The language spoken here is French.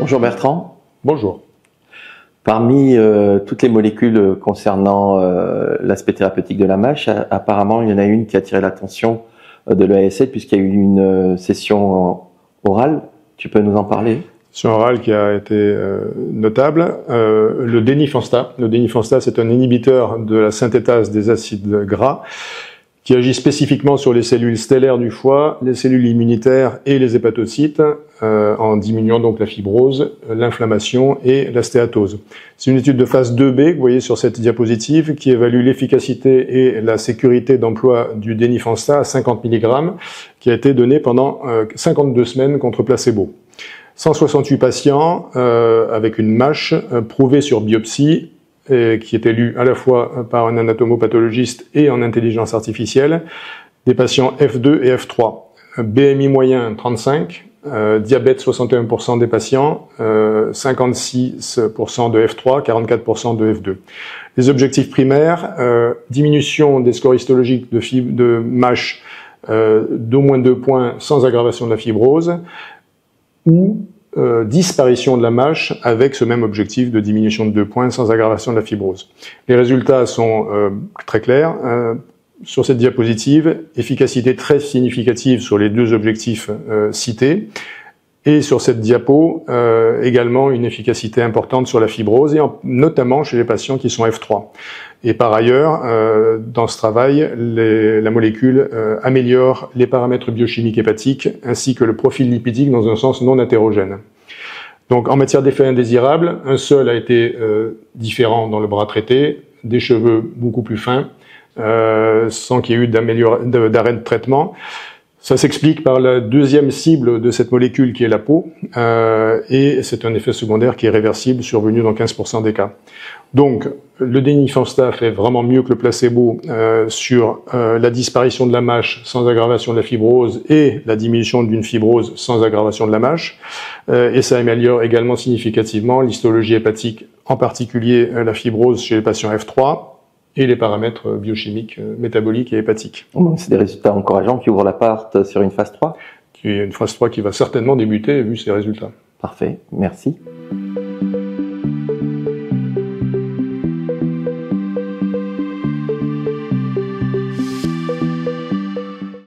Bonjour Bertrand. Bonjour. Parmi toutes les molécules concernant l'aspect thérapeutique de la mâche, apparemment il y en a une qui a attiré l'attention de l'EASL puisqu'il y a eu une session orale. Tu peux nous en parler? Session orale qui a été notable. Le Denifanstat. Le Denifanstat, c'est un inhibiteur de la synthétase des acides gras qui agit spécifiquement sur les cellules stellaires du foie, les cellules immunitaires et les hépatocytes, en diminuant donc la fibrose, l'inflammation et la stéatose. C'est une étude de phase 2B que vous voyez sur cette diapositive qui évalue l'efficacité et la sécurité d'emploi du Denifanstat à 50 mg qui a été donnée pendant 52 semaines contre placebo. 168 patients avec une mâche prouvée sur biopsie qui était lu à la fois par un anatomopathologiste et en intelligence artificielle, des patients F2 et F3. BMI moyen 35, diabète 61% des patients, 56% de F3, 44% de F2. Les objectifs primaires, diminution des scores histologiques de mâche d'au moins 2 points sans aggravation de la fibrose, ou disparition de la mâche avec ce même objectif de diminution de 2 points sans aggravation de la fibrose. Les résultats sont très clairs. Sur cette diapositive, efficacité très significative sur les deux objectifs cités. Et sur cette diapo, également une efficacité importante sur la fibrose, et notamment chez les patients qui sont F3. Et par ailleurs, dans ce travail, la molécule améliore les paramètres biochimiques hépatiques ainsi que le profil lipidique dans un sens non hétérogène. Donc en matière d'effets indésirables, un seul a été différent dans le bras traité, des cheveux beaucoup plus fins, sans qu'il y ait eu d'arrêt de traitement. Ça s'explique par la deuxième cible de cette molécule qui est la peau, et c'est un effet secondaire qui est réversible, survenu dans 15% des cas. Donc, le Denifanstat fait vraiment mieux que le placebo sur la disparition de la mâche sans aggravation de la fibrose et la diminution d'une fibrose sans aggravation de la mâche, et ça améliore également significativement l'histologie hépatique, en particulier la fibrose chez les patients F3, et les paramètres biochimiques, métaboliques et hépatiques. C'est des résultats encourageants qui ouvrent la porte sur une phase 3. Qui est une phase 3 qui va certainement débuter vu ces résultats. Parfait, merci.